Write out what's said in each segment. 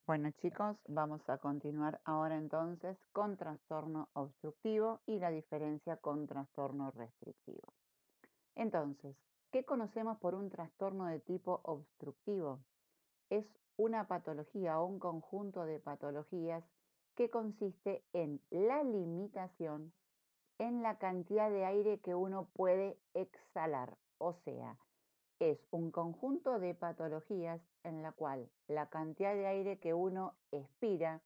Bueno chicos, vamos a continuar ahora entonces con trastorno obstructivo y la diferencia con trastorno restrictivo. Entonces, ¿qué conocemos por un trastorno de tipo obstructivo? Es una patología o un conjunto de patologías que consiste en la limitación en la cantidad de aire que uno puede exhalar, o sea, es un conjunto de patologías en la cual la cantidad de aire que uno expira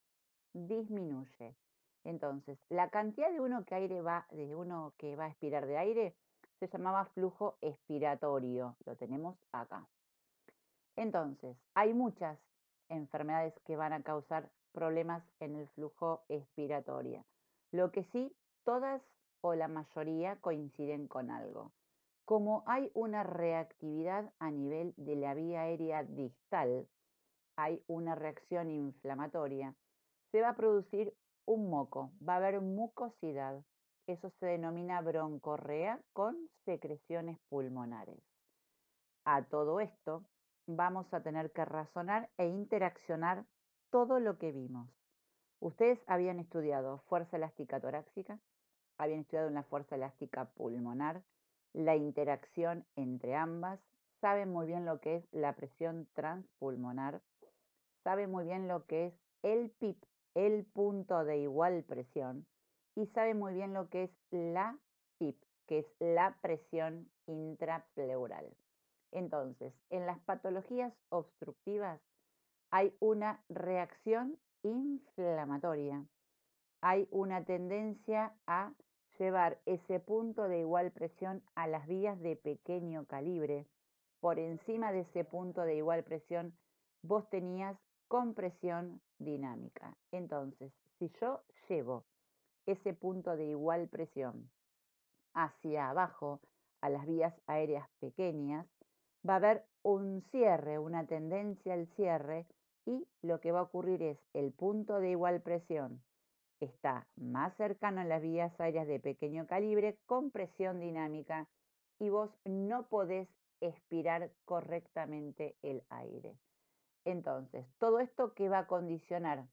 disminuye. Entonces, la cantidad de uno que va a expirar de aire se llamaba flujo expiratorio. Lo tenemos acá. Entonces, hay muchas enfermedades que van a causar problemas en el flujo expiratorio. Lo que sí, todas o la mayoría coinciden con algo. Como hay una reactividad a nivel de la vía aérea distal, hay una reacción inflamatoria, se va a producir un moco, va a haber mucosidad. Eso se denomina broncorrea con secreciones pulmonares. A todo esto vamos a tener que razonar e interaccionar todo lo que vimos. Ustedes habían estudiado fuerza elástica torácica, habían estudiado la fuerza elástica pulmonar, la interacción entre ambas, saben muy bien lo que es la presión transpulmonar, saben muy bien lo que es el PIP, el punto de igual presión, y saben muy bien lo que es la PIP, que es la presión intrapleural. Entonces, en las patologías obstructivas hay una reacción inflamatoria, hay una tendencia a llevar ese punto de igual presión a las vías de pequeño calibre. Por encima de ese punto de igual presión, vos tenías compresión dinámica. Entonces, si yo llevo ese punto de igual presión hacia abajo a las vías aéreas pequeñas, va a haber un cierre, una tendencia al cierre, y lo que va a ocurrir es el punto de igual presión está más cercano a las vías aéreas de pequeño calibre con presión dinámica y vos no podés expirar correctamente el aire. Entonces, todo esto que va a condicionar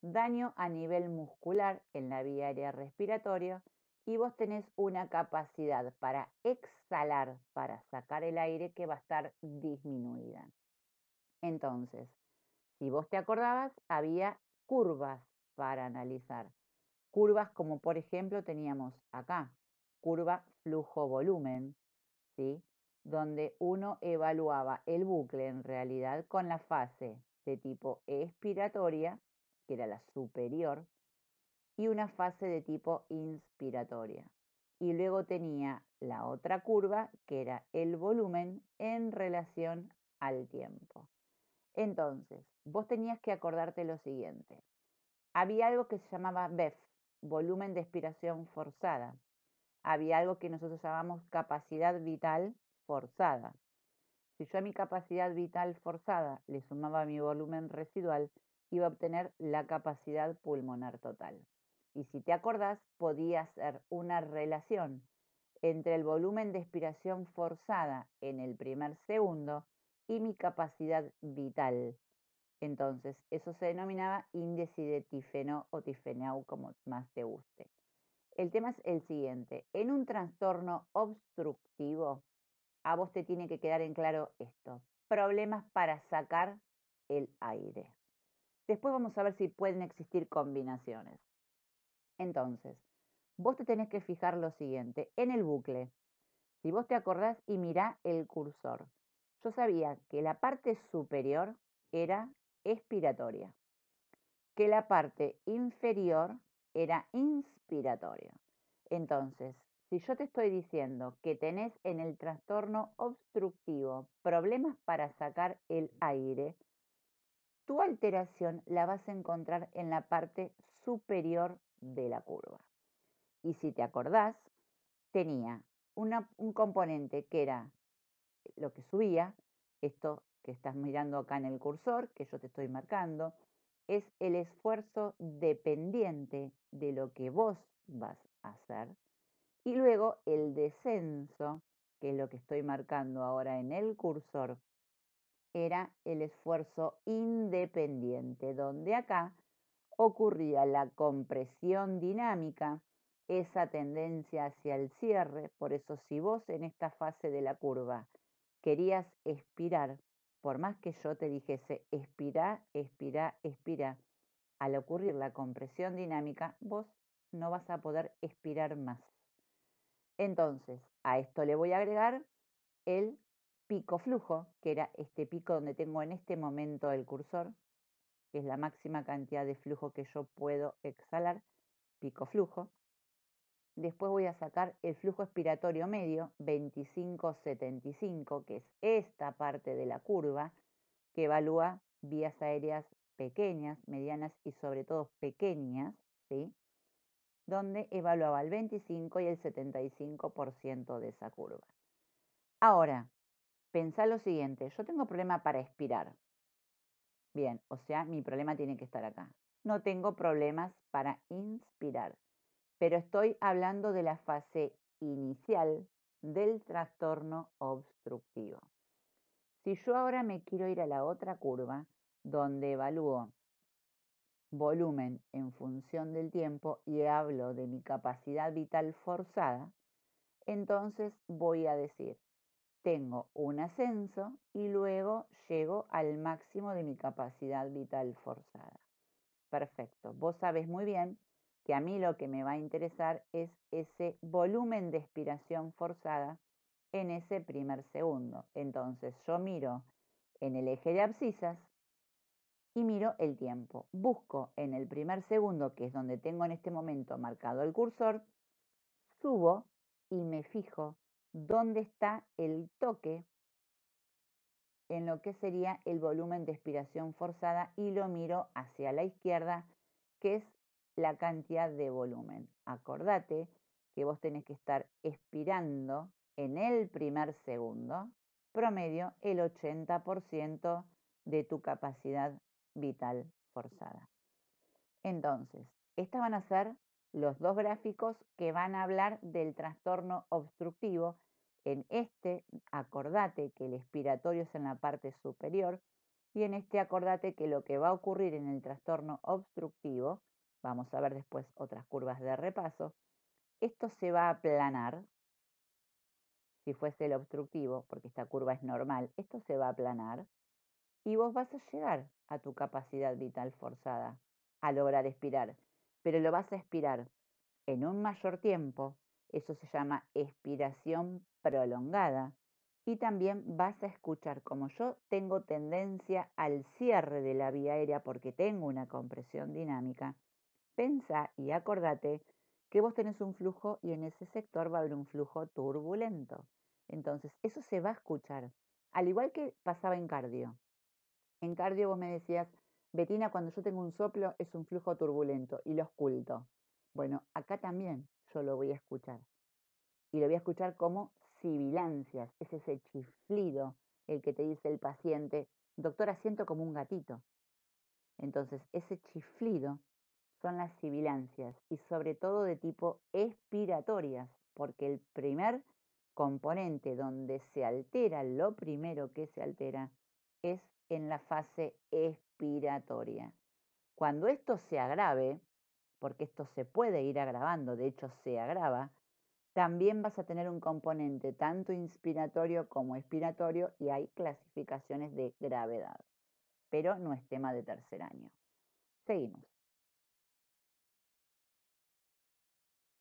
daño a nivel muscular en la vía aérea respiratoria, y vos tenés una capacidad para exhalar, para sacar el aire, que va a estar disminuida. Entonces, si vos te acordabas, había curvas para analizar. Curvas como por ejemplo teníamos acá, curva flujo-volumen, ¿sí? Donde uno evaluaba el bucle en realidad con la fase de tipo expiratoria, que era la superior, y una fase de tipo inspiratoria. Y luego tenía la otra curva, que era el volumen en relación al tiempo. Entonces, vos tenías que acordarte lo siguiente. Había algo que se llamaba BEF, volumen de expiración forzada. Había algo que nosotros llamamos capacidad vital forzada. Si yo a mi capacidad vital forzada le sumaba mi volumen residual, iba a obtener la capacidad pulmonar total. Y si te acordás, podía ser una relación entre el volumen de expiración forzada en el primer segundo y mi capacidad vital. Entonces, eso se denominaba índice de tifeno o tifenau, como más te guste. El tema es el siguiente. En un trastorno obstructivo, a vos te tiene que quedar en claro esto. Problemas para sacar el aire. Después vamos a ver si pueden existir combinaciones. Entonces, vos te tenés que fijar lo siguiente. En el bucle, si vos te acordás y mirá el cursor, yo sabía que la parte superior era expiratoria, que la parte inferior era inspiratoria. Entonces, si yo te estoy diciendo que tenés en el trastorno obstructivo problemas para sacar el aire, tu alteración la vas a encontrar en la parte superior de la curva. Y si te acordás, tenía un componente que era lo que subía, esto que estás mirando acá en el cursor, que yo te estoy marcando, es el esfuerzo dependiente de lo que vos vas a hacer. Y luego el descenso, que es lo que estoy marcando ahora en el cursor, era el esfuerzo independiente, donde acá ocurría la compresión dinámica, esa tendencia hacia el cierre. Por eso, si vos en esta fase de la curva querías expirar, por más que yo te dijese expirá, expirá, expirá, al ocurrir la compresión dinámica, vos no vas a poder expirar más. Entonces, a esto le voy a agregar el pico flujo, que era este pico donde tengo en este momento el cursor, que es la máxima cantidad de flujo que yo puedo exhalar, pico flujo. Después voy a sacar el flujo expiratorio medio, 25-75, que es esta parte de la curva, que evalúa vías aéreas pequeñas, medianas y sobre todo pequeñas, ¿sí? Donde evaluaba el 25 y el 75% de esa curva. Ahora, pensá lo siguiente, yo tengo problema para expirar. Bien, o sea, mi problema tiene que estar acá. No tengo problemas para inspirar, pero estoy hablando de la fase inicial del trastorno obstructivo. Si yo ahora me quiero ir a la otra curva, donde evalúo volumen en función del tiempo y hablo de mi capacidad vital forzada, entonces voy a decir, tengo un ascenso y luego llego al máximo de mi capacidad vital forzada. Perfecto. Vos sabés muy bien que a mí lo que me va a interesar es ese volumen de expiración forzada en ese primer segundo. Entonces yo miro en el eje de abscisas y miro el tiempo. Busco en el primer segundo, que es donde tengo en este momento marcado el cursor, subo y me fijo dónde está el toque en lo que sería el volumen de expiración forzada y lo miro hacia la izquierda, que es la cantidad de volumen. Acordate que vos tenés que estar expirando en el primer segundo, promedio, el 80% de tu capacidad vital forzada. Entonces, estos van a ser los dos gráficos que van a hablar del trastorno obstructivo. En este, acordate que el expiratorio es en la parte superior y en este acordate que lo que va a ocurrir en el trastorno obstructivo, vamos a ver después otras curvas de repaso, esto se va a aplanar. Si fuese el obstructivo, porque esta curva es normal, esto se va a aplanar y vos vas a llegar a tu capacidad vital forzada, a lograr expirar, pero lo vas a expirar en un mayor tiempo, eso se llama expiración prolongada, y también vas a escuchar, como yo tengo tendencia al cierre de la vía aérea porque tengo una compresión dinámica, pensá y acordate que vos tenés un flujo y en ese sector va a haber un flujo turbulento. Entonces, eso se va a escuchar, al igual que pasaba en cardio. En cardio vos me decías, Betina, cuando yo tengo un soplo es un flujo turbulento y lo oculto. Bueno, acá también yo lo voy a escuchar. Y lo voy a escuchar como sibilancias, es ese chiflido el que te dice el paciente, doctora, siento como un gatito. Entonces, ese chiflido son las sibilancias y sobre todo de tipo expiratorias, porque el primer componente donde se altera, lo primero que se altera, es en la fase expiratoria. Cuando esto se agrave, porque esto se puede ir agravando, de hecho se agrava, también vas a tener un componente tanto inspiratorio como expiratorio y hay clasificaciones de gravedad, pero no es tema de tercer año. Seguimos.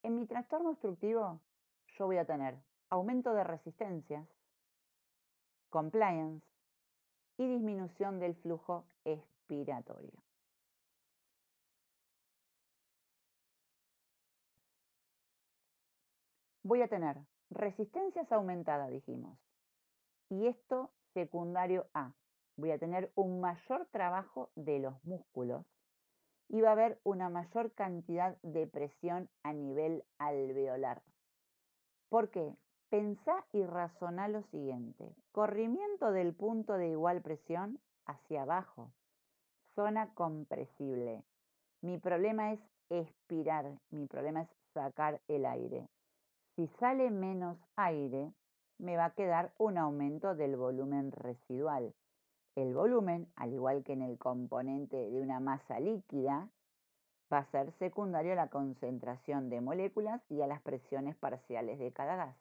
En mi trastorno obstructivo, yo voy a tener aumento de resistencias, compliance y disminución del flujo expiratorio. Voy a tener resistencias aumentadas, dijimos, y esto secundario a. Voy a tener un mayor trabajo de los músculos y va a haber una mayor cantidad de presión a nivel alveolar. ¿Por qué? Pensá y razoná lo siguiente. Corrimiento del punto de igual presión hacia abajo. Zona compresible. Mi problema es expirar, mi problema es sacar el aire. Si sale menos aire, me va a quedar un aumento del volumen residual. El volumen, al igual que en el componente de una masa líquida, va a ser secundario a la concentración de moléculas y a las presiones parciales de cada gas.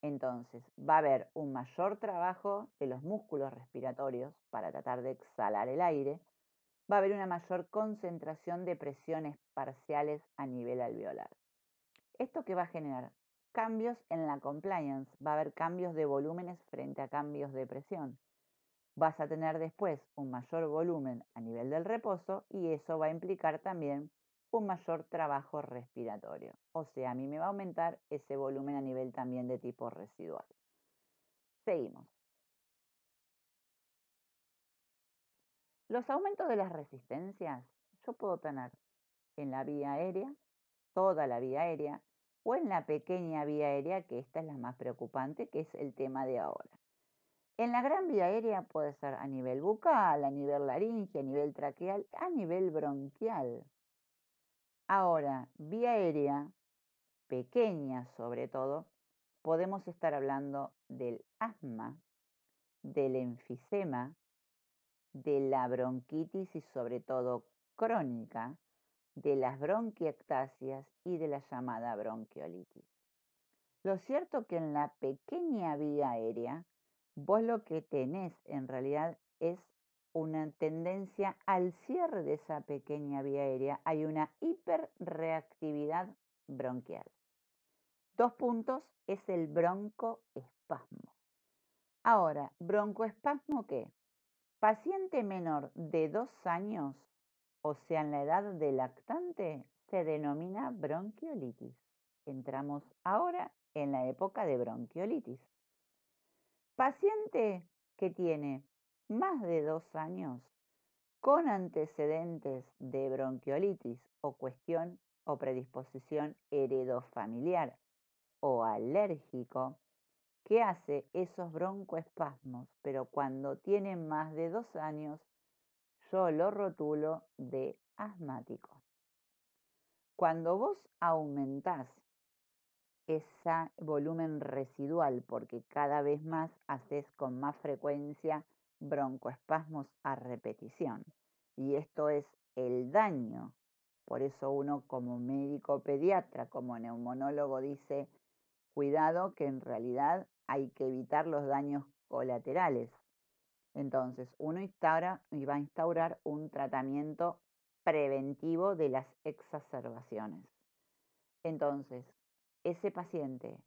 Entonces, va a haber un mayor trabajo de los músculos respiratorios para tratar de exhalar el aire, va a haber una mayor concentración de presiones parciales a nivel alveolar. ¿Esto qué va a generar? Cambios en la compliance, va a haber cambios de volúmenes frente a cambios de presión. Vas a tener después un mayor volumen a nivel del reposo y eso va a implicar también un mayor trabajo respiratorio. O sea, a mí me va a aumentar ese volumen a nivel también de tipo residual. Seguimos. Los aumentos de las resistencias yo puedo tener en la vía aérea, toda la vía aérea, o en la pequeña vía aérea, que esta es la más preocupante, que es el tema de ahora. En la gran vía aérea puede ser a nivel bucal, a nivel laringe, a nivel traqueal, a nivel bronquial. Ahora, vía aérea, pequeña sobre todo, podemos estar hablando del asma, del enfisema, de la bronquitis y sobre todo crónica, de las bronquiectasias y de la llamada bronquiolitis. Lo cierto que en la pequeña vía aérea, vos lo que tenés en realidad es una tendencia al cierre de esa pequeña vía aérea, hay una hiperreactividad bronquial. 2 puntos es el broncoespasmo. Ahora, ¿broncoespasmo qué? Paciente menor de 2 años, o sea, en la edad de lactante, se denomina bronquiolitis. Entramos ahora en la época de bronquiolitis. Paciente que tiene más de 2 años con antecedentes de bronquiolitis o cuestión o predisposición heredofamiliar o alérgico, que hace esos broncoespasmos, pero cuando tiene más de 2 años, yo lo rotulo de asmático. Cuando vos aumentás ese volumen residual, porque cada vez más haces con más frecuencia broncoespasmos a repetición, y esto es el daño. Por eso uno como médico pediatra, como neumonólogo dice, cuidado que en realidad hay que evitar los daños colaterales. Entonces, uno instaura y va a instaurar un tratamiento preventivo de las exacerbaciones. Entonces, ese paciente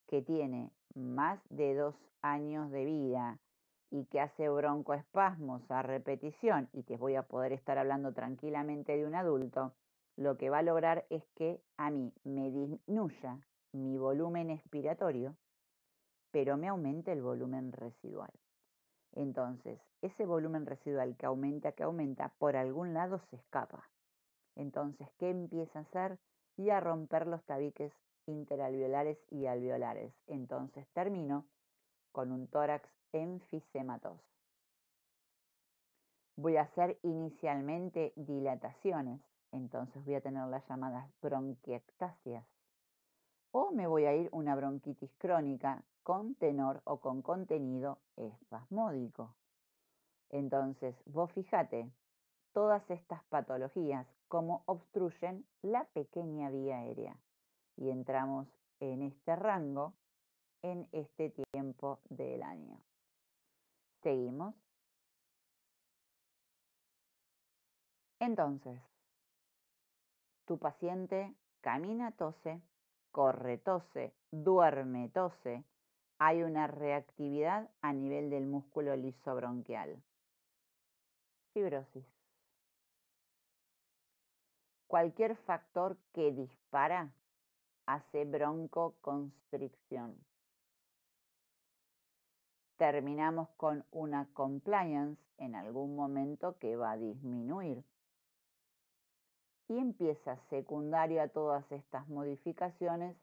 que tiene más de 2 años de vida y que hace broncoespasmos a repetición y que voy a poder estar hablando tranquilamente de un adulto, lo que va a lograr es que a mí me disminuya mi volumen expiratorio, pero me aumente el volumen residual. Entonces, ese volumen residual que aumenta, por algún lado se escapa. Entonces, ¿qué empieza a hacer? Y a romper los tabiques interalveolares y alveolares. Entonces termino con un tórax enfisematoso. Voy a hacer inicialmente dilataciones, entonces voy a tener las llamadas bronquiectasias. O me voy a ir una bronquitis crónica con tenor o con contenido espasmódico. Entonces, vos fíjate, todas estas patologías cómo obstruyen la pequeña vía aérea. Y entramos en este rango en este tiempo del año. Seguimos. Entonces, tu paciente camina, tose, corre, tose, duerme, tose. Hay una reactividad a nivel del músculo lisobronquial. Fibrosis. Cualquier factor que dispara hace broncoconstricción. Terminamos con una compliance en algún momento que va a disminuir. Y empieza secundario a todas estas modificaciones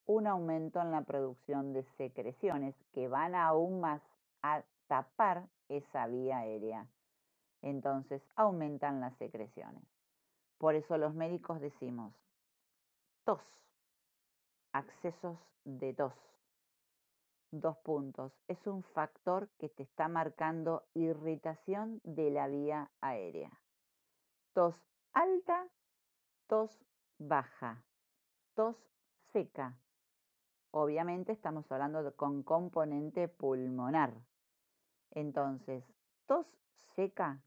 un aumento en la producción de secreciones que van aún más a tapar esa vía aérea. Entonces aumentan las secreciones. Por eso los médicos decimos tos, accesos de tos, 2 puntos. Es un factor que te está marcando irritación de la vía aérea. Tos alta, tos baja, tos seca. Obviamente estamos hablando con componente pulmonar. Entonces, tos seca,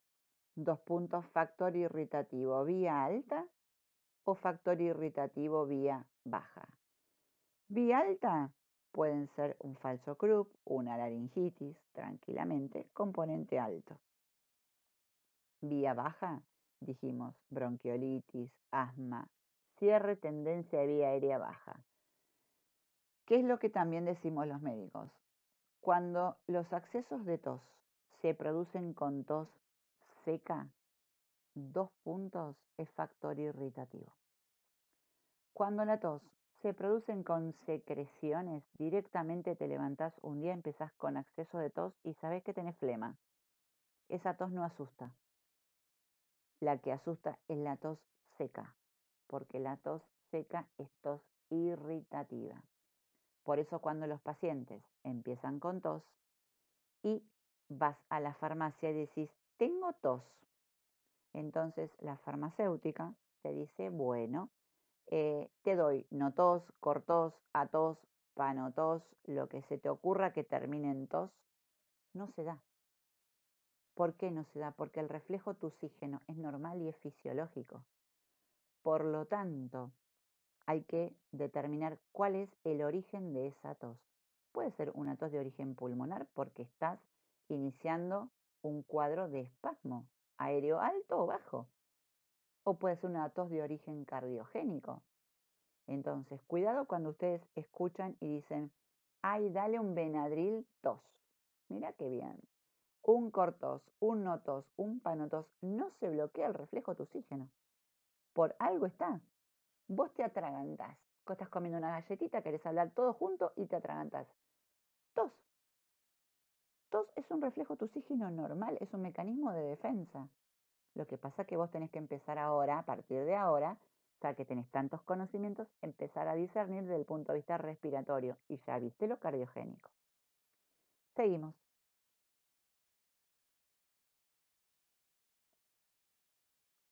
2 puntos, factor irritativo, vía alta o factor irritativo, vía baja. Vía alta pueden ser un falso croup, una laringitis, tranquilamente, componente alto. Vía baja, dijimos, bronquiolitis, asma, cierre, tendencia de vía aérea baja. ¿Qué es lo que también decimos los médicos? Cuando los accesos de tos se producen con tos seca, 2 puntos, es factor irritativo. Cuando la tos se producen con secreciones, directamente te levantás un día, empezás con acceso de tos y sabés que tenés flema. Esa tos no asusta. La que asusta es la tos seca, porque la tos seca es tos irritativa. Por eso cuando los pacientes empiezan con tos y vas a la farmacia y decís, tengo tos, entonces la farmacéutica te dice, bueno, te doy notos, cortos, atos, panotos, lo que se te ocurra que termine en tos, no se da. ¿Por qué no se da? Porque el reflejo tusígeno es normal y es fisiológico. Por lo tanto, hay que determinar cuál es el origen de esa tos. Puede ser una tos de origen pulmonar porque estás iniciando un cuadro de espasmo, aéreo alto o bajo. O puede ser una tos de origen cardiogénico. Entonces, cuidado cuando ustedes escuchan y dicen, ay, dale un Benadryl tos. Mira qué bien. Un cortos, un no tos, un panotos, no se bloquea el reflejo tusígeno. Por algo está. Vos te atragantás. Estás comiendo una galletita, querés hablar todo junto y te atragantás. Tos. Tos es un reflejo tusígeno normal, es un mecanismo de defensa. Lo que pasa es que vos tenés que empezar ahora, a partir de ahora, ya que tenés tantos conocimientos, empezar a discernir desde el punto de vista respiratorio. Y ya viste lo cardiogénico. Seguimos.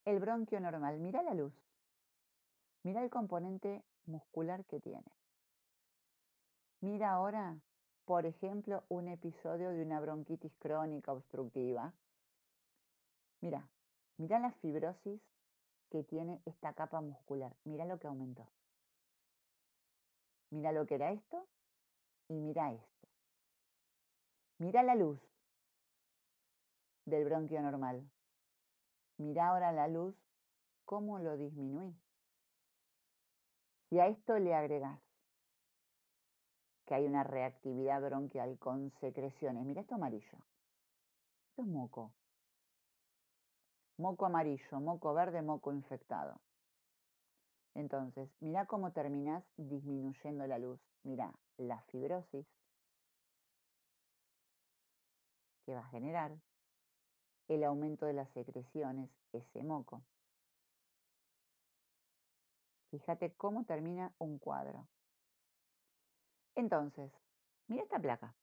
El bronquio normal. Mira la luz. Mira el componente muscular que tiene. Mira ahora, por ejemplo, un episodio de una bronquitis crónica obstructiva. Mira, mira la fibrosis que tiene esta capa muscular. Mira lo que aumentó. Mira lo que era esto y mira esto. Mira la luz del bronquio normal. Mira ahora la luz, cómo lo disminuí. Si a esto le agregás que hay una reactividad bronquial con secreciones, mira esto amarillo. Esto es moco. Moco amarillo, moco verde, moco infectado. Entonces, mira cómo terminás disminuyendo la luz. Mira la fibrosis que va a generar, el aumento de las secreciones, ese moco. Fíjate cómo termina un cuadro. Entonces, mira esta placa.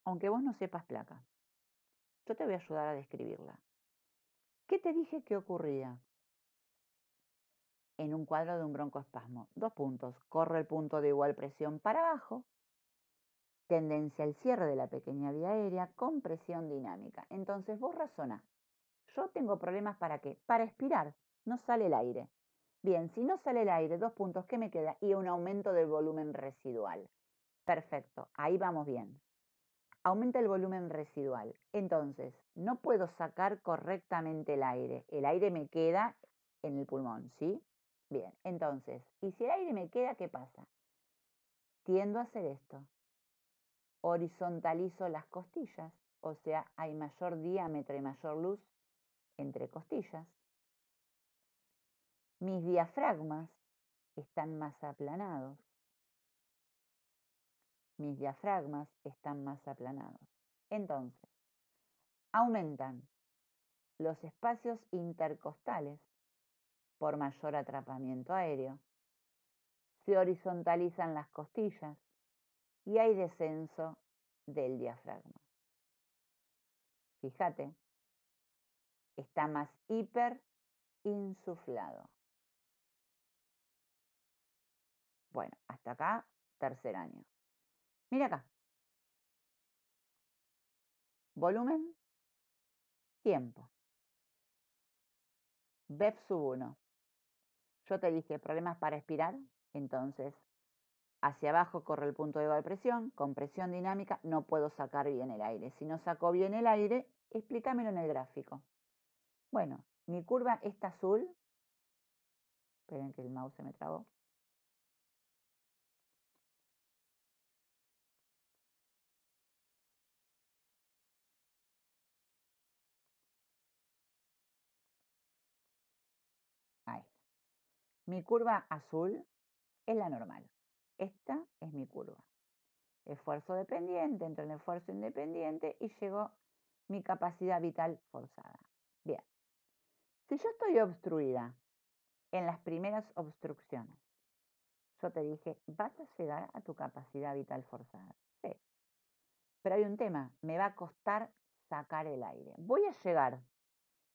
Aunque vos no sepas placa, yo te voy a ayudar a describirla. ¿Qué te dije que ocurría en un cuadro de un broncoespasmo? 2 puntos. Corre el punto de igual presión para abajo, tendencia al cierre de la pequeña vía aérea con presión dinámica. Entonces vos razonás. Yo tengo problemas ¿para qué? Para expirar. No sale el aire. Bien, si no sale el aire, 2 puntos, ¿qué me queda? Y un aumento del volumen residual. Perfecto, ahí vamos bien. Aumenta el volumen residual. Entonces, no puedo sacar correctamente el aire. El aire me queda en el pulmón, ¿sí? Bien, entonces, ¿y si el aire me queda, qué pasa? Tiendo a hacer esto. Horizontalizo las costillas, o sea, hay mayor diámetro y mayor luz entre costillas. Mis diafragmas están más aplanados. Mis diafragmas están más aplanados. Entonces, aumentan los espacios intercostales por mayor atrapamiento aéreo. Se horizontalizan las costillas. y hay descenso del diafragma. Fíjate, está más hiperinsuflado. Bueno, hasta acá, tercer año. Mira acá. Volumen, tiempo. BEF sub 1. Yo te dije problemas para expirar, entonces hacia abajo corre el punto de igual presión, con presión dinámica no puedo sacar bien el aire. Si no saco bien el aire, explícamelo en el gráfico. Bueno, mi curva está azul. Esperen que el mouse se me trabó. Ahí está. Mi curva azul es la normal. Esta es mi curva. Esfuerzo dependiente, entro en esfuerzo independiente y llegó mi capacidad vital forzada. Bien. Si yo estoy obstruida en las primeras obstrucciones, yo te dije, vas a llegar a tu capacidad vital forzada. Sí. Pero hay un tema, me va a costar sacar el aire. Voy a llegar.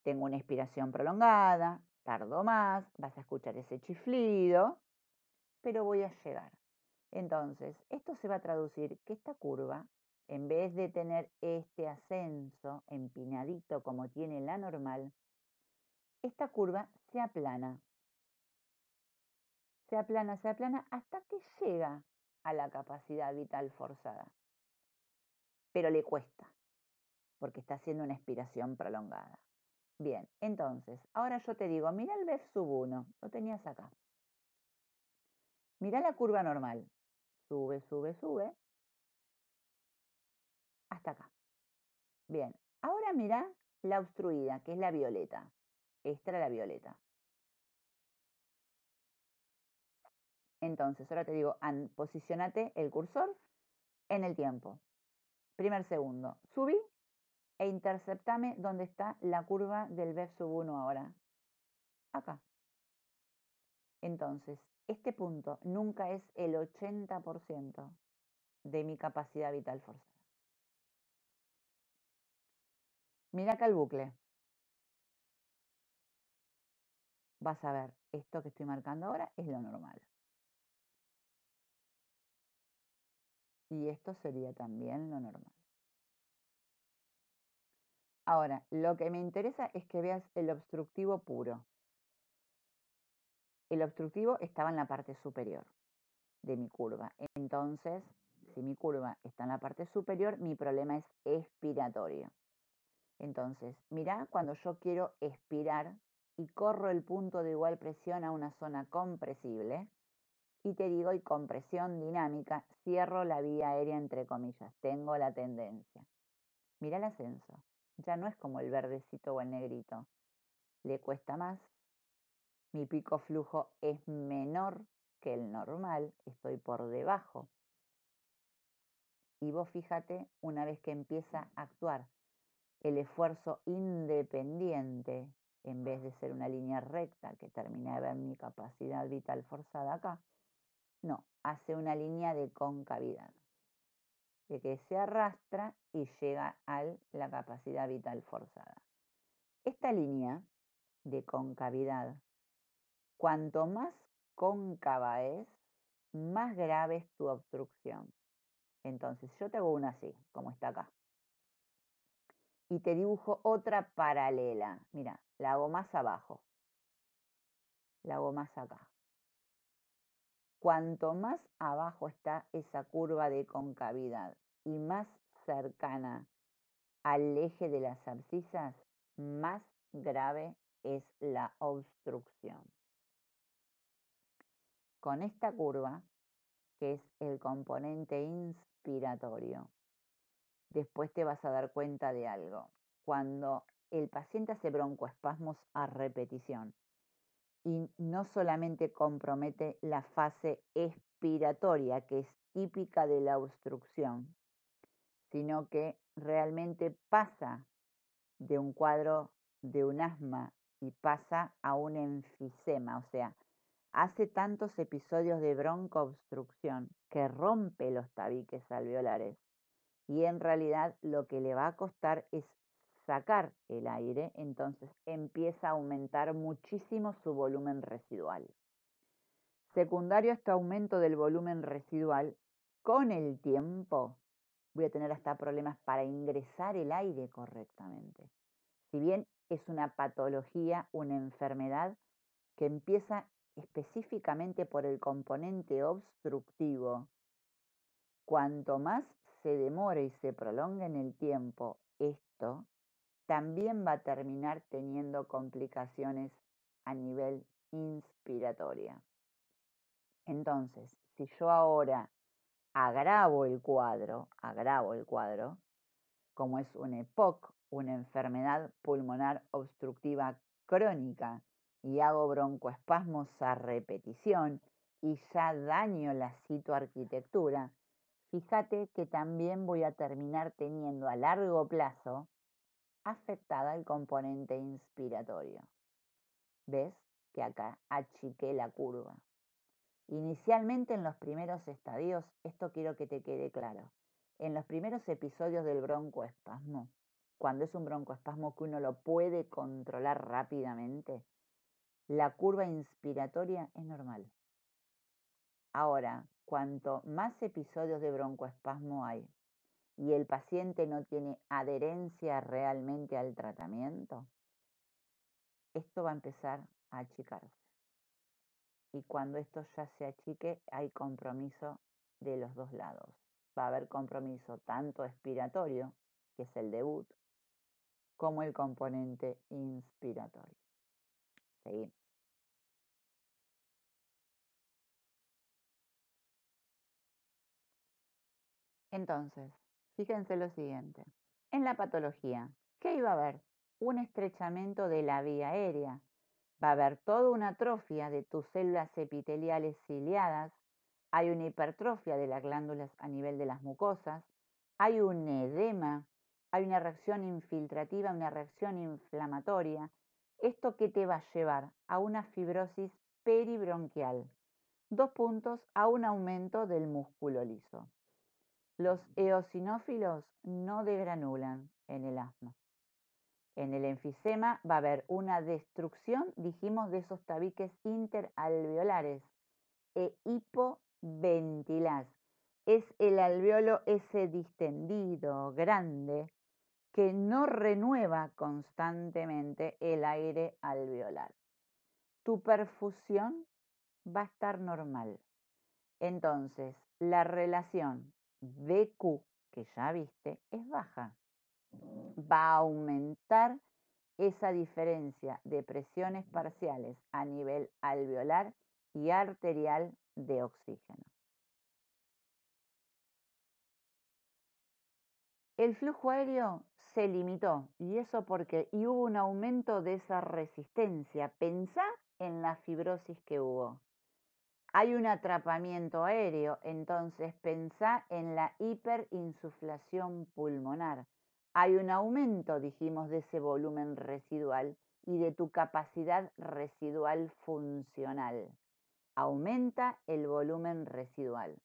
Tengo una expiración prolongada, tardo más, vas a escuchar ese chiflido, pero voy a llegar. Entonces, esto se va a traducir que esta curva, en vez de tener este ascenso empinadito como tiene la normal, esta curva se aplana. Se aplana hasta que llega a la capacidad vital forzada. Pero le cuesta, porque está haciendo una expiración prolongada. Bien, entonces, ahora yo te digo, mira el BEF sub 1, lo tenías acá. Mira la curva normal. Sube, sube, sube. Hasta acá. Bien, ahora mira la obstruida, que es la violeta. Esta era la violeta. Entonces, ahora te digo, posicionate el cursor en el tiempo. Primer segundo. Subí e interceptame donde está la curva del BEF sub 1 ahora. Acá. Entonces, este punto nunca es el 80% de mi capacidad vital forzada. Mira acá el bucle. Vas a ver, esto que estoy marcando ahora es lo normal. Y esto sería también lo normal. Ahora, lo que me interesa es que veas el obstructivo puro. El obstructivo estaba en la parte superior de mi curva. Entonces, si mi curva está en la parte superior, mi problema es expiratorio. Entonces, mirá cuando yo quiero expirar y corro el punto de igual presión a una zona compresible, y te digo, y con presión dinámica, cierro la vía aérea entre comillas, tengo la tendencia. Mirá el ascenso, ya no es como el verdecito o el negrito, le cuesta más, mi pico flujo es menor que el normal, estoy por debajo. Y vos fíjate, una vez que empieza a actuar el esfuerzo independiente, en vez de ser una línea recta que termina de ver mi capacidad vital forzada acá, no, hace una línea de concavidad, de que se arrastra y llega a la capacidad vital forzada. Esta línea de concavidad, cuanto más cóncava es, más grave es tu obstrucción. Entonces yo te hago una así, como está acá. Y te dibujo otra paralela. Mira, la hago más abajo. La hago más acá. Cuanto más abajo está esa curva de concavidad y más cercana al eje de las abscisas, más grave es la obstrucción. Con esta curva, que es el componente inspiratorio, después te vas a dar cuenta de algo. Cuando el paciente hace broncoespasmos a repetición y no solamente compromete la fase expiratoria, que es típica de la obstrucción, sino que realmente pasa de un cuadro de un asma y pasa a un enfisema, o sea, hace tantos episodios de broncoobstrucción que rompe los tabiques alveolares y en realidad lo que le va a costar es sacar el aire, entonces empieza a aumentar muchísimo su volumen residual. Secundario a este aumento del volumen residual, con el tiempo voy a tener hasta problemas para ingresar el aire correctamente. Si bien es una patología, una enfermedad que empieza específicamente por el componente obstructivo, cuanto más se demore y se prolongue en el tiempo esto, también va a terminar teniendo complicaciones a nivel inspiratoria. Entonces, si yo ahora agravo el cuadro, como es un EPOC, una enfermedad pulmonar obstructiva crónica, y hago broncoespasmos a repetición y ya daño la citoarquitectura, fíjate que también voy a terminar teniendo a largo plazo afectada el componente inspiratorio. ¿Ves que acá achiqué la curva? Inicialmente en los primeros estadios, esto quiero que te quede claro, en los primeros episodios del broncoespasmo, cuando es un broncoespasmo que uno lo puede controlar rápidamente, la curva inspiratoria es normal. Ahora, cuanto más episodios de broncoespasmo hay y el paciente no tiene adherencia realmente al tratamiento, esto va a empezar a achicarse. Y cuando esto ya se achique, hay compromiso de los dos lados. Va a haber compromiso tanto expiratorio, que es el debut, como el componente inspiratorio. Seguimos. Entonces, fíjense lo siguiente. En la patología, ¿qué iba a haber? Un estrechamiento de la vía aérea. Va a haber toda una atrofia de tus células epiteliales ciliadas, hay una hipertrofia de las glándulas a nivel de las mucosas, hay un edema, hay una reacción infiltrativa, una reacción inflamatoria. ¿Esto qué te va a llevar? A una fibrosis peribronquial. 2 puntos, a un aumento del músculo liso. Los eosinófilos no degranulan en el asma. En el enfisema va a haber una destrucción, dijimos, de esos tabiques interalveolares e hipoventilás. Es el alveolo ese distendido, grande, que no renueva constantemente el aire alveolar. Tu perfusión va a estar normal. Entonces, la relación BQ, que ya viste, es baja. Va a aumentar esa diferencia de presiones parciales a nivel alveolar y arterial de oxígeno. El flujo aéreo se limitó, y eso porque hubo un aumento de esa resistencia. Pensá en la fibrosis que hubo. Hay un atrapamiento aéreo, entonces pensá en la hiperinsuflación pulmonar. Hay un aumento, dijimos, de ese volumen residual y de tu capacidad residual funcional. Aumenta el volumen residual.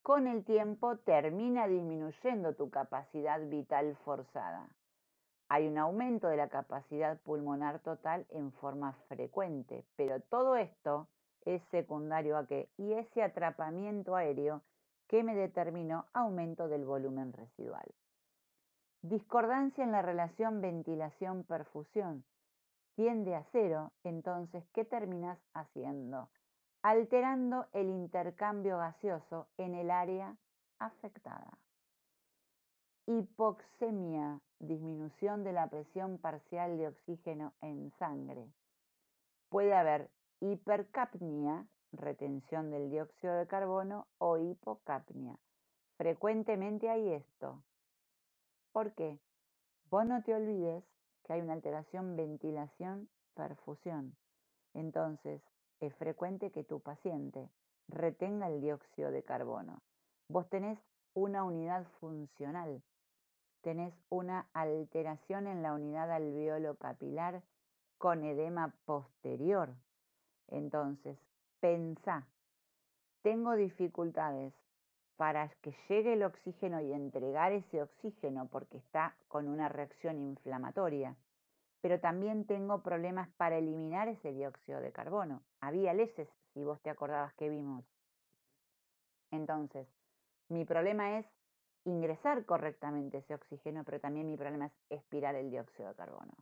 Con el tiempo termina disminuyendo tu capacidad vital forzada. Hay un aumento de la capacidad pulmonar total en forma frecuente, pero todo esto es secundario a qué? Y ese atrapamiento aéreo que me determinó aumento del volumen residual. Discordancia en la relación ventilación-perfusión tiende a cero, entonces, ¿qué terminas haciendo? Alterando el intercambio gaseoso en el área afectada. Hipoxemia, disminución de la presión parcial de oxígeno en sangre. Puede haber hipercapnia, retención del dióxido de carbono, o hipocapnia. Frecuentemente hay esto. ¿Por qué? Vos no te olvides que hay una alteración ventilación-perfusión. Entonces, es frecuente que tu paciente retenga el dióxido de carbono. Vos tenés una unidad funcional, tenés una alteración en la unidad alveolo capilar con edema posterior. Entonces, pensá, tengo dificultades para que llegue el oxígeno y entregar ese oxígeno porque está con una reacción inflamatoria, pero también tengo problemas para eliminar ese dióxido de carbono. Había leyes, si vos te acordabas que vimos. Entonces, mi problema es ingresar correctamente ese oxígeno, pero también mi problema es expirar el dióxido de carbono.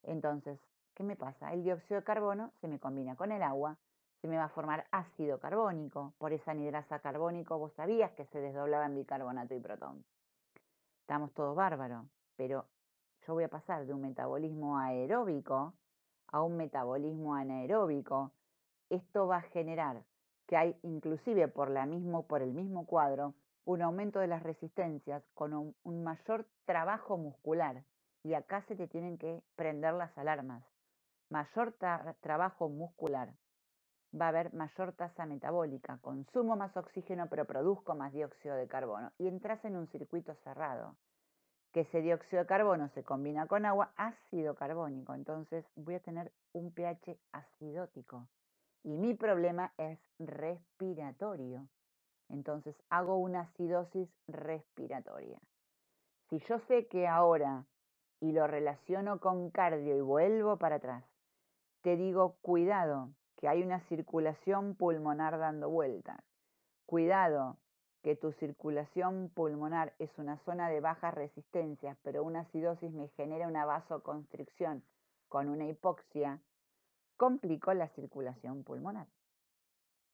Entonces, ¿qué me pasa? El dióxido de carbono se me combina con el agua, se me va a formar ácido carbónico. Por esa anhidrasa carbónico, vos sabías que se desdoblaba en bicarbonato y protón. Estamos todos bárbaros, pero yo voy a pasar de un metabolismo aeróbico a un metabolismo anaeróbico. Esto va a generar que hay, inclusive por el mismo cuadro, un aumento de las resistencias con un mayor trabajo muscular. Y acá se te tienen que prender las alarmas. Mayor trabajo muscular, va a haber mayor tasa metabólica, consumo más oxígeno pero produzco más dióxido de carbono. Y entras en un circuito cerrado, que ese dióxido de carbono se combina con agua, ácido carbónico. Entonces voy a tener un pH acidótico. Y mi problema es respiratorio. Entonces hago una acidosis respiratoria. Si yo sé que ahora, y lo relaciono con cardio y vuelvo para atrás, te digo, cuidado, que hay una circulación pulmonar dando vueltas. Cuidado, que tu circulación pulmonar es una zona de bajas resistencias, pero una acidosis me genera una vasoconstricción con una hipoxia, complicó la circulación pulmonar,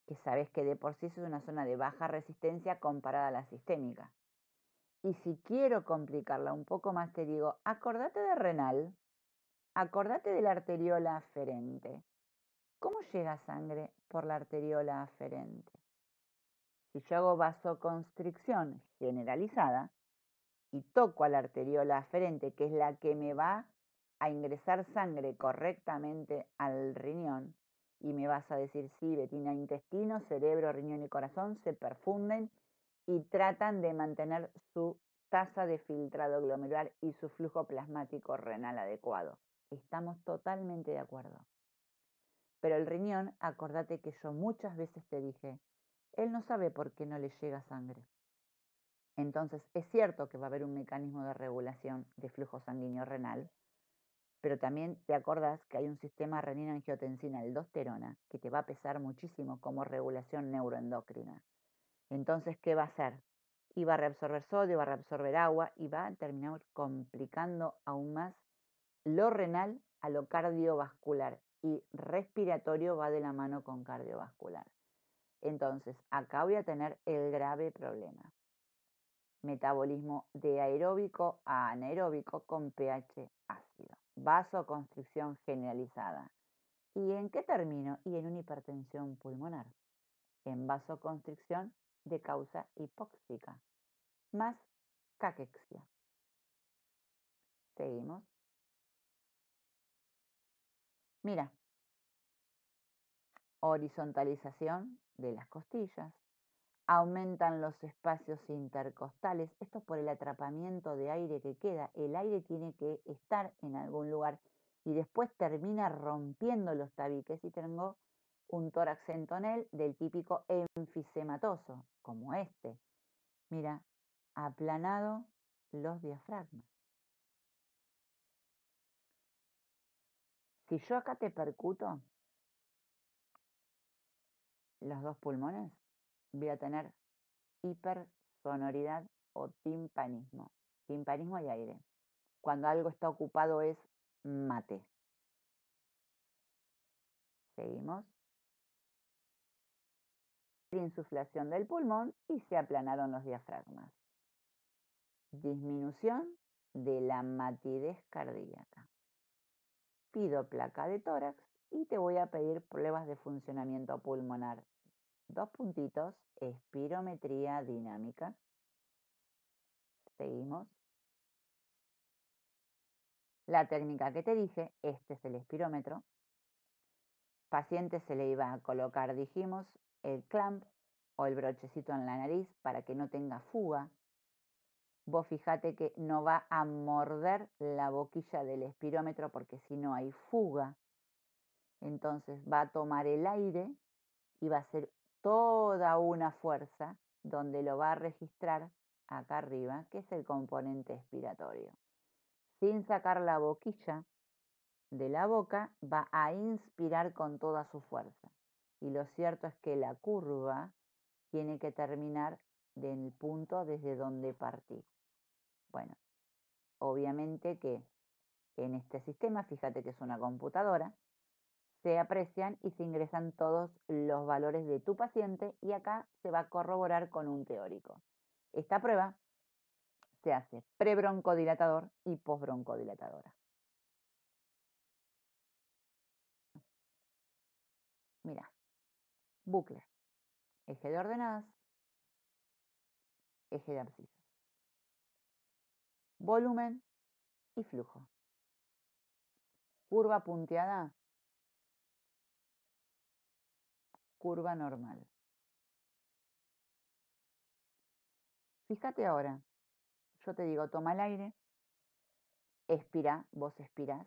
que sabes que de por sí es una zona de baja resistencia comparada a la sistémica. Y si quiero complicarla un poco más, te digo, acordate de renal, acordate de la arteriola aferente. ¿Cómo llega sangre por la arteriola aferente? Si yo hago vasoconstricción generalizada y toco a la arteriola aferente, que es la que me va a ingresar sangre correctamente al riñón, y me vas a decir, sí, Betina, intestino, cerebro, riñón y corazón se perfunden y tratan de mantener su tasa de filtrado glomerular y su flujo plasmático renal adecuado. Estamos totalmente de acuerdo. Pero el riñón, acordate que yo muchas veces te dije, él no sabe por qué no le llega sangre. Entonces, es cierto que va a haber un mecanismo de regulación de flujo sanguíneo renal, pero también te acordás que hay un sistema renina-angiotensina-aldosterona que te va a pesar muchísimo como regulación neuroendocrina. Entonces, ¿qué va a hacer? Y va a reabsorber sodio, va a reabsorber agua y va a terminar complicando aún más lo renal a lo cardiovascular, y respiratorio va de la mano con cardiovascular. Entonces, acá voy a tener el grave problema. Metabolismo de aeróbico a anaeróbico con pH ácido. Vasoconstricción generalizada. ¿Y en qué termino? Y en una hipertensión pulmonar. En vasoconstricción de causa hipóxica. Más caquexia. Seguimos. Mira, horizontalización de las costillas, aumentan los espacios intercostales, esto es por el atrapamiento de aire que queda, el aire tiene que estar en algún lugar y después termina rompiendo los tabiques y tengo un tórax en tonel del típico enfisematoso, como este. Mira, aplanado los diafragmas. Si yo acá te percuto los dos pulmones, voy a tener hipersonoridad o timpanismo. Timpanismo y aire. Cuando algo está ocupado es mate. Seguimos. Insuflación del pulmón y se aplanaron los diafragmas. Disminución de la matidez cardíaca. Pido placa de tórax y te voy a pedir pruebas de funcionamiento pulmonar. 2 puntitos, espirometría dinámica. Seguimos. La técnica que te dije, este es el espirómetro. Paciente se le iba a colocar, dijimos, el clamp o el brochecito en la nariz para que no tenga fuga. Vos fijate que no va a morder la boquilla del espirómetro porque si no hay fuga. Entonces va a tomar el aire y va a ser toda una fuerza donde lo va a registrar acá arriba, que es el componente expiratorio. Sin sacar la boquilla de la boca, va a inspirar con toda su fuerza. Y lo cierto es que la curva tiene que terminar del punto desde donde partí. Bueno, obviamente que en este sistema, fíjate que es una computadora, se aprecian y se ingresan todos los valores de tu paciente y acá se va a corroborar con un teórico. Esta prueba se hace prebroncodilatador y posbroncodilatadora. Mira, bucle, eje de ordenadas, eje de abscisas, volumen y flujo. Curva punteada, curva normal. Fíjate ahora, yo te digo, toma el aire, expira, vos expirás,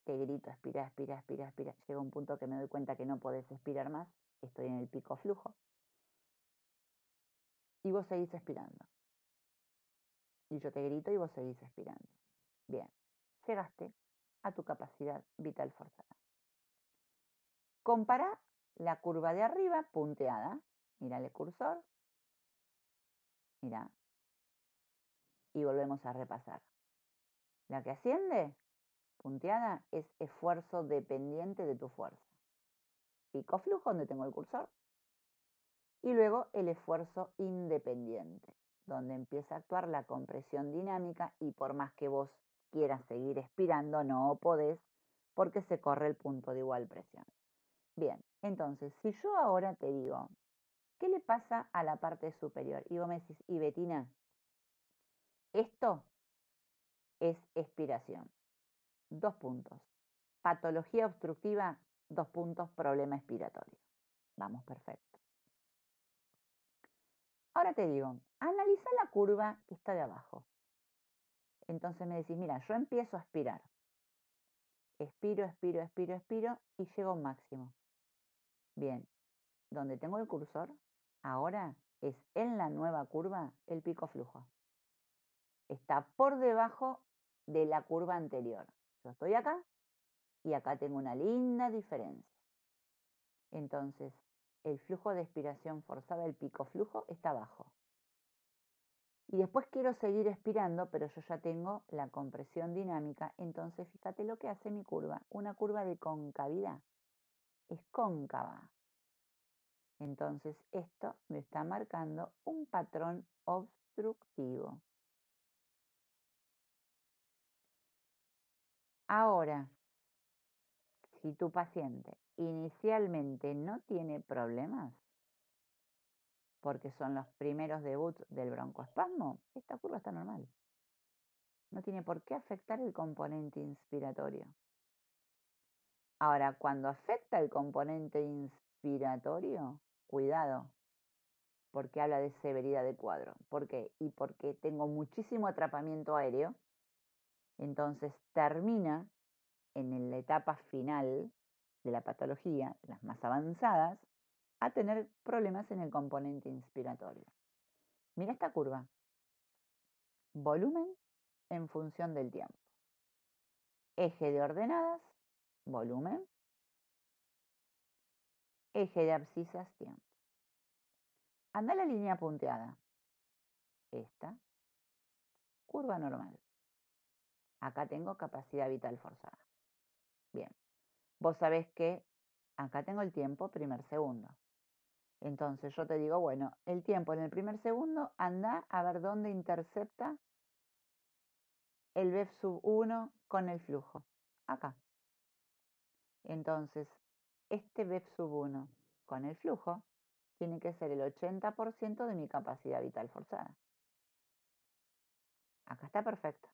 te grito, expira, expira, expira, expira. Llega un punto que me doy cuenta que no podés expirar más, estoy en el pico flujo. Y vos seguís expirando. Y yo te grito y vos seguís expirando. Bien, llegaste a tu capacidad vital forzada. Compara la curva de arriba punteada. Mira el cursor. Mira. Y volvemos a repasar. La que asciende, punteada, es esfuerzo dependiente de tu fuerza. Pico flujo, donde tengo el cursor. Y luego el esfuerzo independiente, donde empieza a actuar la compresión dinámica y por más que vos quieras seguir expirando, no podés porque se corre el punto de igual presión. Bien, entonces, si yo ahora te digo, ¿qué le pasa a la parte superior? Y vos me decís, y Betina, esto es expiración. 2 puntos. Patología obstructiva, 2 puntos, problema expiratorio. Vamos, perfecto. Ahora te digo, analiza la curva que está de abajo. Entonces me decís, mira, yo empiezo a aspirar. Expiro, expiro, expiro, expiro y llego a un máximo. Bien, donde tengo el cursor, ahora es en la nueva curva el pico flujo. Está por debajo de la curva anterior. Yo estoy acá y acá tengo una linda diferencia. Entonces, el flujo de expiración forzada, el pico flujo, está abajo. Y después quiero seguir expirando, pero yo ya tengo la compresión dinámica. Entonces, fíjate lo que hace mi curva. Una curva de concavidad. Es cóncava. Entonces, esto me está marcando un patrón obstructivo. Ahora, si tu paciente inicialmente no tiene problemas, porque son los primeros debuts del broncoespasmo, esta curva está normal. No tiene por qué afectar el componente inspiratorio. Ahora, cuando afecta el componente inspiratorio, cuidado, porque habla de severidad de cuadro. ¿Por qué? Y porque tengo muchísimo atrapamiento aéreo, entonces termina en la etapa final de la patología, las más avanzadas, a tener problemas en el componente inspiratorio. Mira esta curva. Volumen en función del tiempo. Eje de ordenadas, volumen. Eje de abscisas, tiempo. Anda la línea punteada. Esta, curva normal. Acá tengo capacidad vital forzada. Bien, vos sabés que acá tengo el tiempo primer segundo. Entonces yo te digo, bueno, el tiempo en el primer segundo, anda a ver dónde intercepta el BEF sub 1 con el flujo. Acá. Entonces, este BEF sub 1 con el flujo tiene que ser el 80% de mi capacidad vital forzada. Acá está perfecto.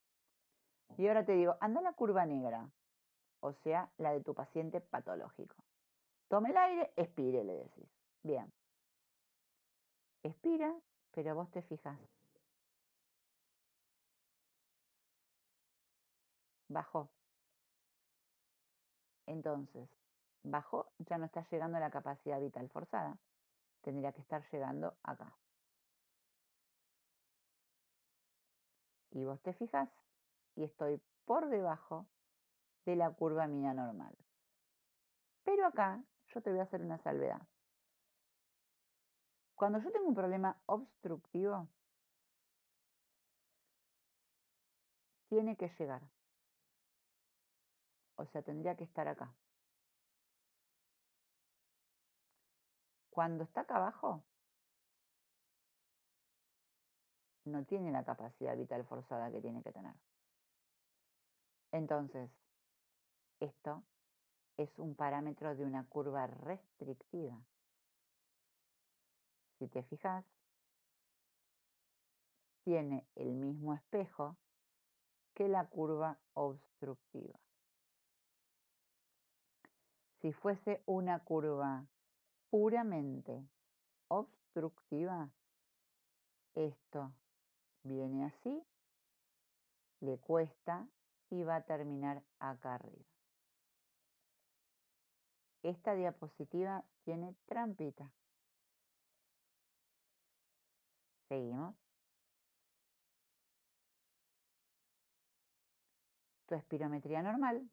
Y ahora te digo, anda la curva negra, o sea, la de tu paciente patológico. Tome el aire, expire, le decís. Bien. Expira, pero vos te fijas. Bajó. Entonces, bajó, ya no está llegando a la capacidad vital forzada. Tendría que estar llegando acá. Y vos te fijas y estoy por debajo de la curva mía normal. Pero acá yo te voy a hacer una salvedad. Cuando yo tengo un problema obstructivo, tiene que llegar. O sea, tendría que estar acá. Cuando está acá abajo, no tiene la capacidad vital forzada que tiene que tener. Entonces, esto es un parámetro de una curva restrictiva. Si te fijas, tiene el mismo espejo que la curva obstructiva. Si fuese una curva puramente obstructiva, esto viene así, le cuesta y va a terminar acá arriba. Esta diapositiva tiene trampita. Seguimos. Tu espirometría normal,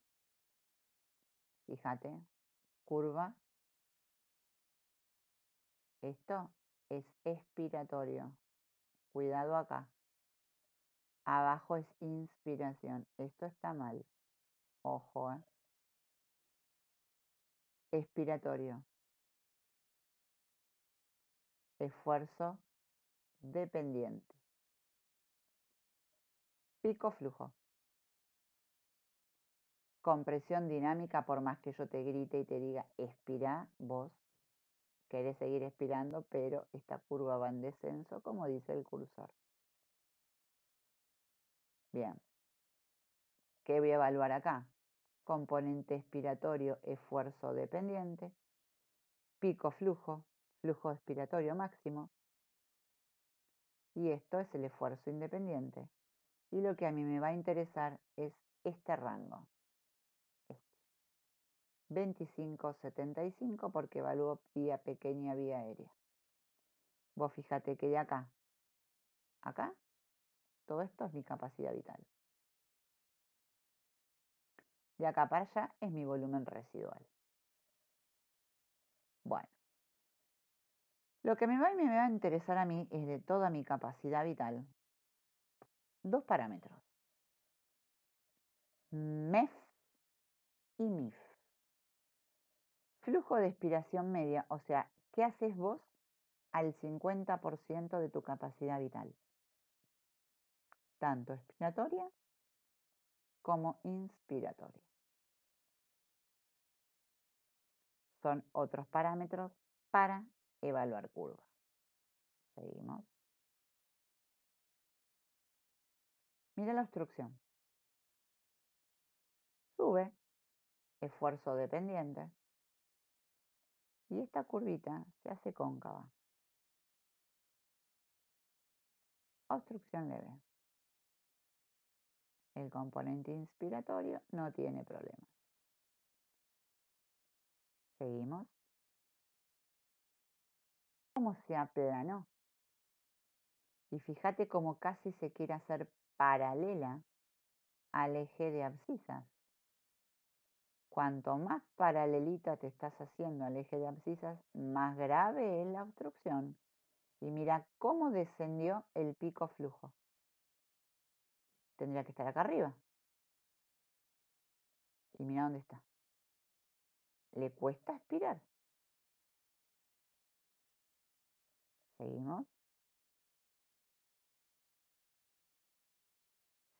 fíjate, curva, esto es expiratorio. Cuidado acá. Abajo es inspiración. Esto está mal. Ojo, expiratorio. Esfuerzo dependiente. Pico flujo. Compresión dinámica, por más que yo te grite y te diga, expira, vos querés seguir expirando, pero esta curva va en descenso, como dice el cursor. Bien. ¿Qué voy a evaluar acá? Componente expiratorio, esfuerzo dependiente. Pico flujo, flujo expiratorio máximo. Y esto es el esfuerzo independiente. Y lo que a mí me va a interesar es este rango. Este. 25-75 porque evalúo vía pequeña, vía aérea. Vos fíjate que de acá, acá, todo esto es mi capacidad vital. De acá para allá es mi volumen residual. Bueno, lo que me va a interesar a mí es de toda mi capacidad vital. Dos parámetros. MEF y MIF. Flujo de expiración media, o sea, ¿qué haces vos al 50% de tu capacidad vital? Tanto expiratoria como inspiratoria. Son otros parámetros para evaluar curva. Seguimos. Mira la obstrucción. Sube, esfuerzo dependiente. Y esta curvita se hace cóncava. Obstrucción leve. El componente inspiratorio no tiene problemas. Seguimos. ¿Cómo se aplanó? Y fíjate cómo casi se quiere hacer paralela al eje de abscisas. Cuanto más paralelita te estás haciendo al eje de abscisas, más grave es la obstrucción. Y mira cómo descendió el pico flujo. Tendría que estar acá arriba. Y mira dónde está. Le cuesta expirar. Seguimos.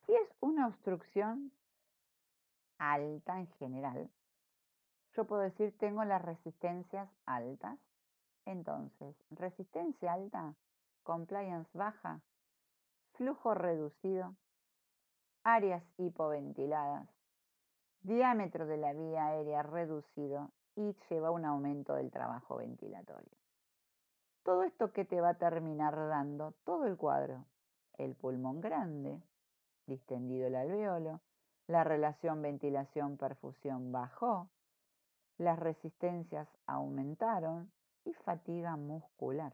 Si es una obstrucción alta en general, yo puedo decir tengo las resistencias altas. Entonces, resistencia alta, compliance baja, flujo reducido, áreas hipoventiladas, diámetro de la vía aérea reducido y lleva un aumento del trabajo ventilatorio. Todo esto que te va a terminar dando todo el cuadro. El pulmón grande, distendido el alveolo, la relación ventilación-perfusión bajó, las resistencias aumentaron y fatiga muscular.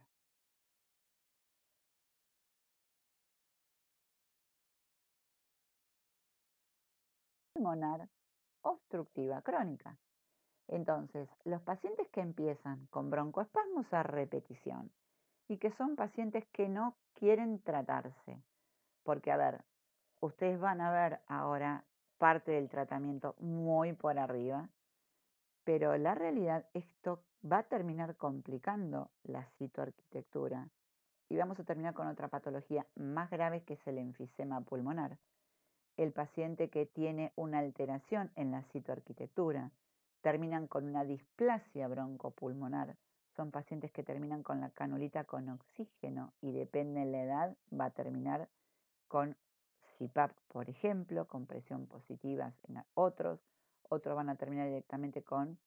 Pulmonar obstructiva crónica. Entonces, los pacientes que empiezan con broncoespasmos a repetición y que son pacientes que no quieren tratarse, porque a ver, ustedes van a ver ahora parte del tratamiento muy por arriba, pero la realidad esto va a terminar complicando la citoarquitectura y vamos a terminar con otra patología más grave que es el enfisema pulmonar. El paciente que tiene una alteración en la citoarquitectura terminan con una displasia broncopulmonar. Son pacientes que terminan con la canulita con oxígeno y depende de la edad va a terminar con CPAP, por ejemplo, con presión positiva en otros van a terminar directamente con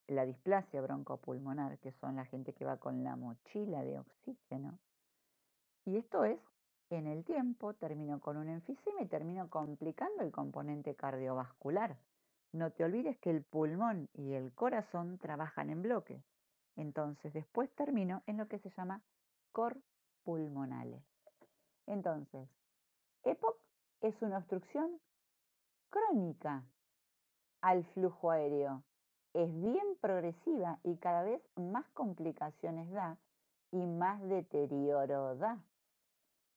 la displasia broncopulmonar, que son la gente que va con la mochila de oxígeno. Y esto es, en el tiempo, termino con un enfisema y termino complicando el componente cardiovascular. No te olvides que el pulmón y el corazón trabajan en bloque. Entonces, después termino en lo que se llama cor pulmonale. Entonces, EPOC es una obstrucción crónica al flujo aéreo. Es bien progresiva y cada vez más complicaciones da y más deterioro da.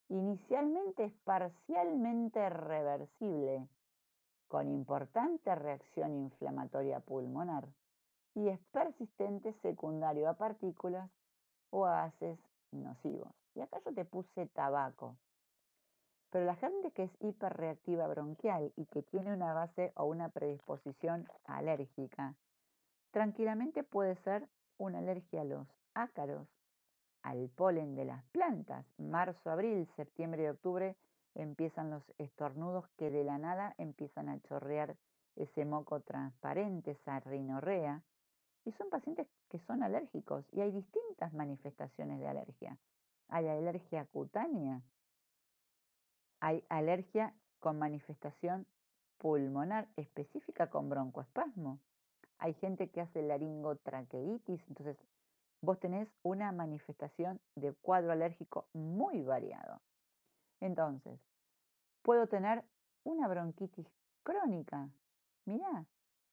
Inicialmente es parcialmente reversible, con importante reacción inflamatoria pulmonar y es persistente secundario a partículas o a gases nocivos. Y acá yo te puse tabaco. Pero la gente que es hiperreactiva bronquial y que tiene una base o una predisposición alérgica, tranquilamente puede ser una alergia a los ácaros, al polen de las plantas. Marzo, abril, septiembre y octubre empiezan los estornudos que de la nada empiezan a chorrear ese moco transparente, esa rinorrea. Y son pacientes que son alérgicos y hay distintas manifestaciones de alergia. Hay alergia cutánea, hay alergia con manifestación pulmonar específica con broncoespasmo. Hay gente que hace laringotraqueitis, entonces vos tenés una manifestación de cuadro alérgico muy variado. Entonces, puedo tener una bronquitis crónica. Mirá,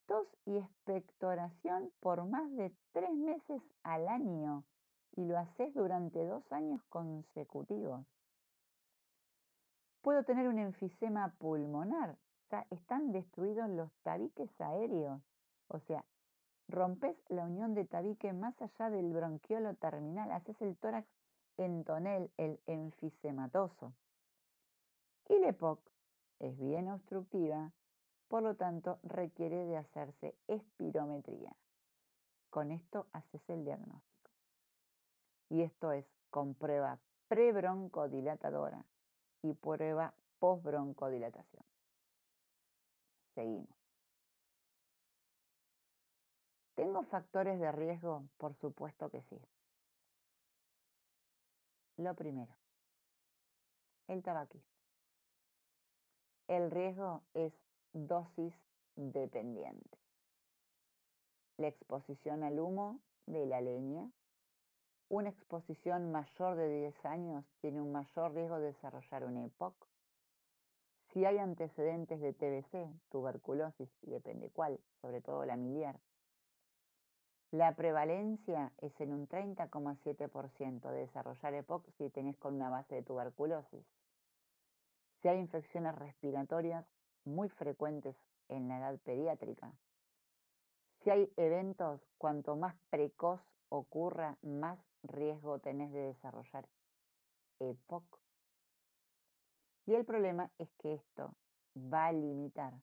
tos y expectoración por más de 3 meses al año y lo haces durante 2 años consecutivos. Puedo tener un enfisema pulmonar. Ya están destruidos los tabiques aéreos. O sea, rompes la unión de tabique más allá del bronquiolo terminal, haces el tórax en tonel, el enfisematoso. Y la EPOC es bien obstructiva, por lo tanto requiere de hacerse espirometría. Con esto haces el diagnóstico. Y esto es con prueba prebroncodilatadora y prueba postbroncodilatación. Seguimos. ¿Tengo factores de riesgo? Por supuesto que sí. Lo primero, el tabaquismo. El riesgo es dosis dependiente. La exposición al humo de la leña. Una exposición mayor de 10 años tiene un mayor riesgo de desarrollar una EPOC. Si hay antecedentes de TBC, tuberculosis, y depende cuál, sobre todo la miliar, la prevalencia es en un 30,7% de desarrollar EPOC si tenés con una base de tuberculosis. Si hay infecciones respiratorias muy frecuentes en la edad pediátrica. Si hay eventos, cuanto más precoz ocurra, más riesgo tenés de desarrollar EPOC. Y el problema es que esto va a limitar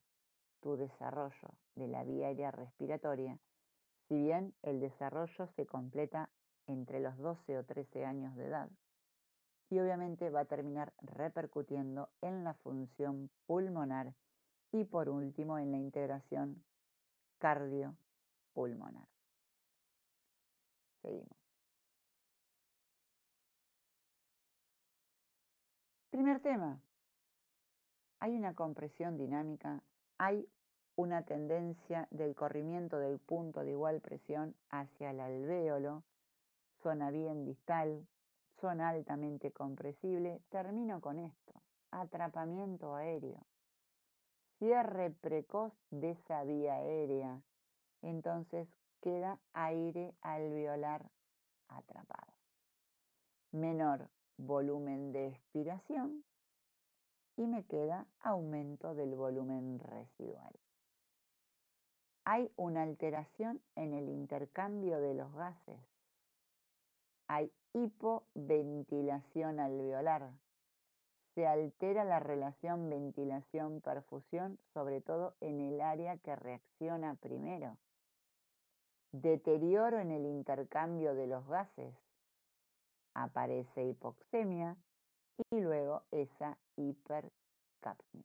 tu desarrollo de la vía aérea respiratoria, si bien el desarrollo se completa entre los 12 o 13 años de edad. Y obviamente va a terminar repercutiendo en la función pulmonar y por último en la integración cardiopulmonar. Seguimos. Primer tema, hay una compresión dinámica, hay una tendencia del corrimiento del punto de igual presión hacia el alvéolo, zona bien distal, zona altamente compresible. Termino con esto: atrapamiento aéreo, cierre precoz de esa vía aérea. Entonces queda aire alveolar atrapado. Menor volumen de expiración y me queda aumento del volumen residual. Hay una alteración en el intercambio de los gases. Hay hipoventilación alveolar. Se altera la relación ventilación-perfusión, sobre todo en el área que reacciona primero. Deterioro en el intercambio de los gases. Aparece hipoxemia y luego esa hipercapnia.